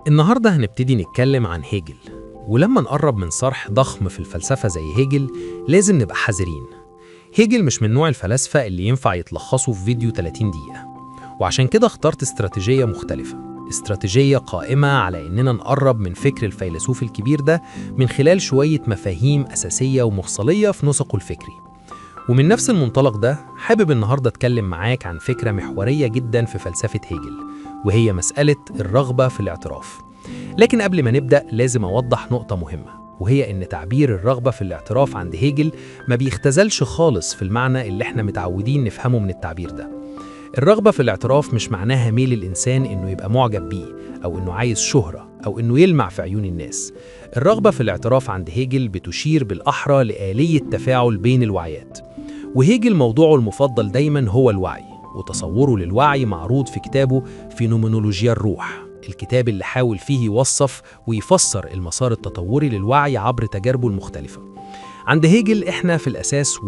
النهاردة هنبتدي نتكلم عن هيجل. ولما نقرب من صرح ضخم في الفلسفة زي هيجل لازم نبقى حذرين. هيجل مش من نوع الفلاسفة اللي ينفع يتلخصوا في فيديو 30 دقيقة، وعشان كده اخترت استراتيجية مختلفة، استراتيجية قائمة على إننا نقرب من فكر الفيلسوف الكبير ده من خلال شوية مفاهيم أساسية ومفصلية في نسقه الفكري. ومن نفس المنطلق ده حابب النهاردة أتكلم معاك عن فكرة محورية جدا في فلسفة هيجل، وهي مسألة الرغبة في الاعتراف. لكن قبل ما نبدأ لازم أوضح نقطة مهمة، وهي إن تعبير الرغبة في الاعتراف عند هيجل ما بيختزلش خالص في المعنى اللي احنا متعودين نفهمه من التعبير ده. الرغبة في الاعتراف مش معناها ميل الإنسان إنه يبقى معجب بيه، أو إنه عايز شهرة، أو إنه يلمع في عيون الناس. الرغبة في الاعتراف عند هيجل بتشير بالأحرى لآلية تفاعل بين الوعيات. وهيجل موضوعه المفضل دايما هو الوعي، وتصوره للوعي معروض في كتابه فينومينولوجيا الروح، الكتاب اللي حاول فيه يوصف ويفسر المسار التطوري للوعي عبر تجاربه المختلفة. عند هيجل احنا في الأساس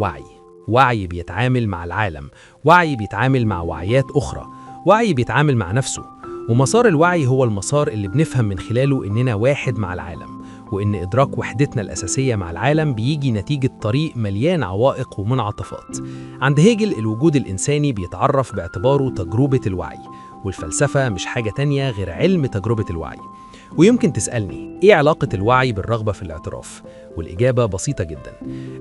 وعي بيتعامل مع العالم، وعي بيتعامل مع وعيات أخرى، وعي بيتعامل مع نفسه. ومسار الوعي هو المسار اللي بنفهم من خلاله إننا واحد مع العالم، وإن إدراك وحدتنا الأساسية مع العالم بيجي نتيجة طريق مليان عوائق ومنعطفات. عند هيجل الوجود الإنساني بيتعرف باعتباره تجربة الوعي، والفلسفة مش حاجة تانية غير علم تجربة الوعي. ويمكن تسألني إيه علاقة الوعي بالرغبة في الاعتراف؟ والإجابة بسيطة جدا.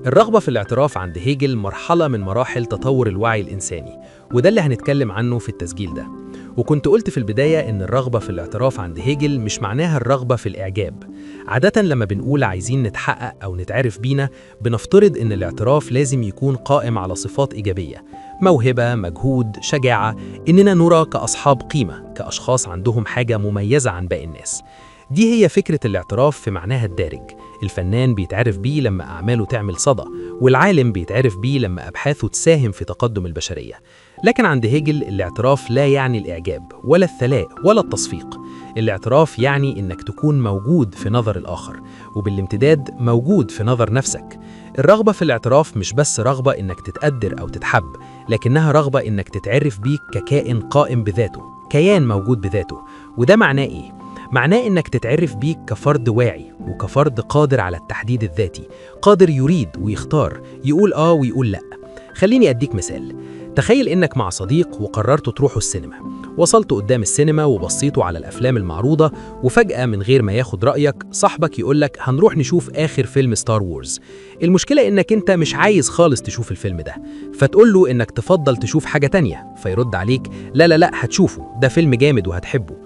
الرغبة في الاعتراف عند هيجل مرحلة من مراحل تطور الوعي الإنساني، وده اللي هنتكلم عنه في التسجيل ده. وكنت قلت في البداية إن الرغبة في الاعتراف عند هيجل مش معناها الرغبة في الإعجاب. عادة لما بنقول عايزين نتحقق أو نتعرف بينا بنفترض إن الاعتراف لازم يكون قائم على صفات إيجابية، موهبة، مجهود، شجاعة، إننا نرى كأصحاب قيمة، كأشخاص عندهم حاجة مميزة عن باقي الناس. دي هي فكرة الاعتراف في معناها الدارج. الفنان بيتعرف بيه لما أعماله تعمل صدى، والعالم بيتعرف بيه لما أبحاثه تساهم في تقدم البشرية. لكن عند هيجل الاعتراف لا يعني الإعجاب ولا الثناء ولا التصفيق. الاعتراف يعني إنك تكون موجود في نظر الآخر، وبالامتداد موجود في نظر نفسك. الرغبة في الاعتراف مش بس رغبة إنك تتقدر أو تتحب، لكنها رغبة إنك تتعرف بيك ككائن قائم بذاته، كيان موجود بذاته. وده معناه إيه؟ معناه إنك تتعرف بيك كفرد واعي، وكفرد قادر على التحديد الذاتي، قادر يريد ويختار، يقول ويقول لأ. خليني أديك مثال. تخيل إنك مع صديق وقررتوا تروحوا السينما. وصلتوا قدام السينما وبصيتوا على الأفلام المعروضة، وفجأة من غير ما ياخد رأيك صاحبك يقولك هنروح نشوف آخر فيلم ستار وورز. المشكلة إنك أنت مش عايز خالص تشوف الفيلم ده، فتقول له إنك تفضل تشوف حاجة تانية، فيرد عليك لا لا لا هتشوفه، ده فيلم جامد وهتحبه.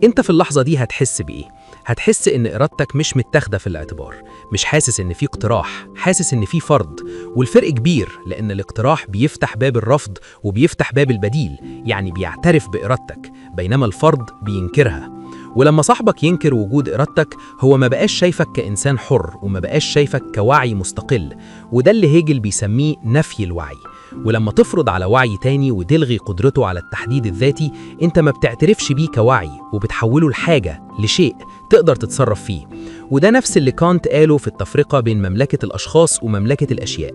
انت في اللحظة دي هتحس بإيه؟ هتحس إن إرادتك مش متاخدة في الاعتبار، مش حاسس إن في اقتراح، حاسس إن في فرض. والفرق كبير، لأن الاقتراح بيفتح باب الرفض وبيفتح باب البديل، يعني بيعترف بإرادتك، بينما الفرض بينكرها. ولما صاحبك ينكر وجود إرادتك هو ما بقاش شايفك كإنسان حر، وما بقاش شايفك كوعي مستقل، وده اللي هيجل بيسميه نفي الوعي. ولما تفرض على وعي تاني وتلغي قدرته على التحديد الذاتي، انت ما بتعترفش بيه كوعي، وبتحوله لحاجة، لشيء تقدر تتصرف فيه. وده نفس اللي كانت قاله في التفرقة بين مملكة الأشخاص ومملكة الأشياء.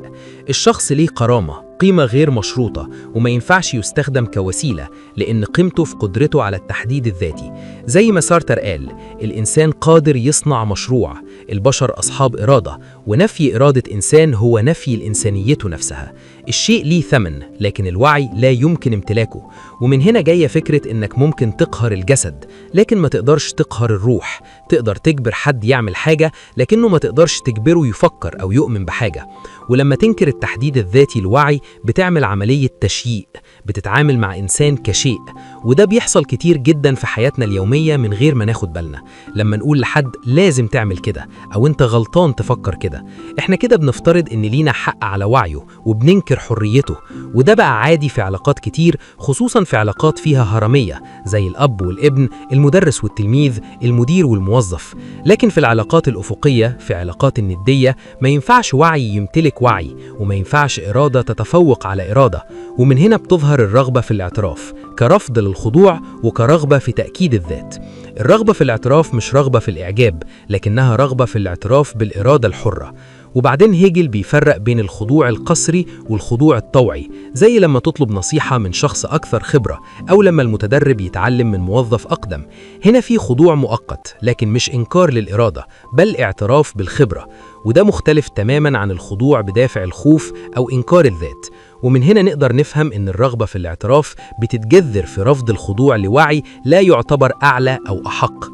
الشخص ليه كرامة، قيمة غير مشروطة، وما ينفعش يستخدم كوسيلة، لأن قيمته في قدرته على التحديد الذاتي. زي ما سارتر قال، الإنسان قادر يصنع مشروع، البشر أصحاب إرادة، ونفي إرادة إنسان هو نفي الإنسانيته نفسها. الشيء ليه ثمن، لكن الوعي لا يمكن امتلاكه. ومن هنا جاية فكرة إنك ممكن تقهر الجسد، لكن ما تقدرش تقهر الروح. تقدر تجبر حد يعمل حاجة، لكنه ما تقدرش تجبره يفكر أو يؤمن بحاجة. ولما تنكر التحديد الذاتي الوعي بتعمل عملية تشييء، بتتعامل مع إنسان كشيء. وده بيحصل كتير جدا في حياتنا اليومية من غير ما ناخد بالنا. لما نقول لحد لازم تعمل كده، أو أنت غلطان تفكر كده، إحنا كده بنفترض إن لينا حق على وعيه وبننكر حريته. وده بقى عادي في علاقات كتير، خصوصا في علاقات فيها هرمية زي الأب والابن، المدرس والتلميذ، المدير والموظف. لكن في العلاقات الأفقية، في علاقات الندية، ما ينفعش وعي يمتلك وعي، وما ينفعش إرادة تتفوق على إرادة. ومن هنا بتظهر الرغبة في الاعتراف كرفض للخضوع، وكرغبة في تأكيد الذات. الرغبة في الاعتراف مش رغبة في الإعجاب، لكنها رغبة في الاعتراف بالإرادة الحرة. وبعدين هيجل بيفرق بين الخضوع القسري والخضوع الطوعي، زي لما تطلب نصيحة من شخص أكثر خبرة أو لما المتدرب يتعلم من موظف أقدم. هنا في خضوع مؤقت لكن مش إنكار للإرادة، بل اعتراف بالخبرة، وده مختلف تماماً عن الخضوع بدافع الخوف أو إنكار الذات. ومن هنا نقدر نفهم إن الرغبة في الاعتراف بتتجذر في رفض الخضوع لوعي لا يعتبر أعلى أو أحق.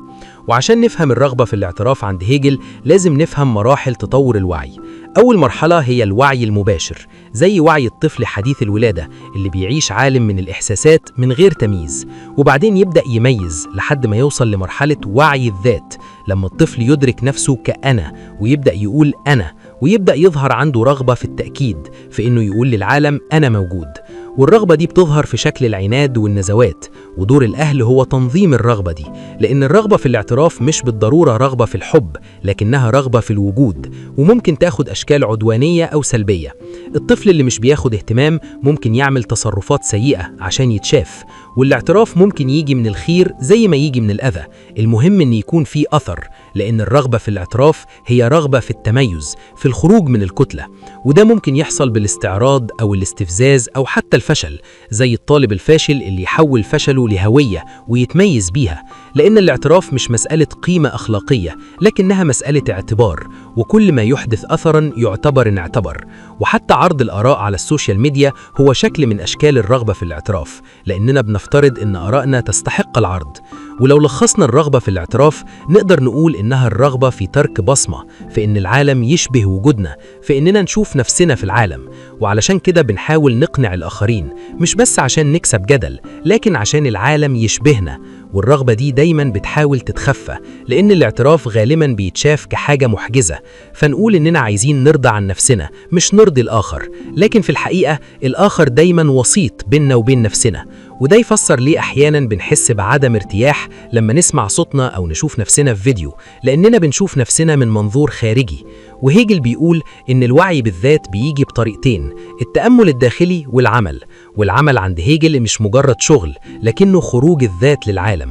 وعشان نفهم الرغبة في الاعتراف عند هيجل لازم نفهم مراحل تطور الوعي. أول مرحلة هي الوعي المباشر، زي وعي الطفل حديث الولادة اللي بيعيش عالم من الإحساسات من غير تمييز، وبعدين يبدأ يميز لحد ما يوصل لمرحلة وعي الذات، لما الطفل يدرك نفسه كأنا ويبدأ يقول أنا، ويبدأ يظهر عنده رغبة في التأكيد في إنه يقول للعالم أنا موجود. والرغبة دي بتظهر في شكل العناد والنزوات، ودور الأهل هو تنظيم الرغبة دي، لأن الرغبة في الاعتراف مش بالضرورة رغبة في الحب، لكنها رغبة في الوجود، وممكن تاخد أشكال عدوانية أو سلبية. الطفل اللي مش بياخد اهتمام ممكن يعمل تصرفات سيئة عشان يتشاف، والاعتراف ممكن يجي من الخير زي ما يجي من الأذى. المهم إن يكون فيه أثر، لأن الرغبة في الاعتراف هي رغبة في التميز، في الخروج من الكتلة، وده ممكن يحصل بالاستعراض أو الاستفزاز أو حتى الفشل، زي الطالب الفاشل اللي يحول فشله لهوية ويتميز بيها. لأن الاعتراف مش مسألة قيمة أخلاقية، لكنها مسألة اعتبار، وكل ما يحدث أثراً يعتبر إن اعتبر. وحتى عرض الآراء على السوشيال ميديا هو شكل من أشكال الرغبة في الاعتراف، لأننا بنفترض إن آرائنا تستحق العرض. ولو لخصنا الرغبة في الاعتراف نقدر نقول إنها الرغبة في ترك بصمة، في إن العالم يشبه وجودنا، في إننا نشوف نفسنا في العالم. وعلشان كده بنحاول نقنع الآخرين، مش بس عشان نكسب جدل، لكن عشان العالم يشبهنا. والرغبة دي دايما بتحاول تتخفى، لأن الاعتراف غالبا بيتشاف كحاجة محجزة، فنقول إننا عايزين نرضى عن نفسنا مش نرضي الآخر. لكن في الحقيقة الآخر دايما وسيط بيننا وبين نفسنا، وده يفسر ليه أحيانا بنحس بعدم ارتياح لما نسمع صوتنا أو نشوف نفسنا في فيديو، لأننا بنشوف نفسنا من منظور خارجي. وهيجل بيقول إن الوعي بالذات بيجي بطريقتين: التأمل الداخلي والعمل عند هيجل مش مجرد شغل، لكنه خروج الذات للعالم.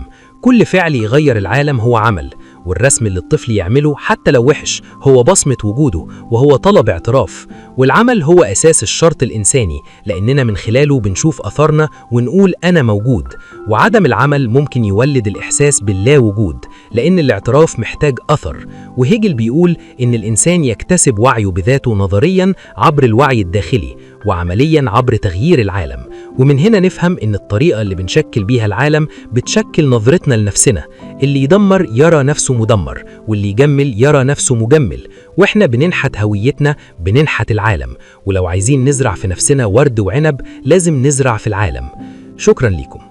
كل فعل يغير العالم هو عمل، والرسم اللي الطفل يعمله حتى لو وحش هو بصمة وجوده وهو طلب اعتراف. والعمل هو أساس الشرط الإنساني، لأننا من خلاله بنشوف أثرنا ونقول أنا موجود. وعدم العمل ممكن يولد الإحساس باللا وجود، لأن الاعتراف محتاج أثر. وهيجل بيقول إن الإنسان يكتسب وعيه بذاته نظرياً عبر الوعي الداخلي، وعملياً عبر تغيير العالم. ومن هنا نفهم إن الطريقة اللي بنشكل بيها العالم بتشكل نظرتنا لنفسنا. اللي يدمر يرى نفسه مدمر، واللي يجمل يرى نفسه مجمل، وإحنا بننحت هويتنا، بننحت العالم. ولو عايزين نزرع في نفسنا ورد وعنب لازم نزرع في العالم. شكراً لكم.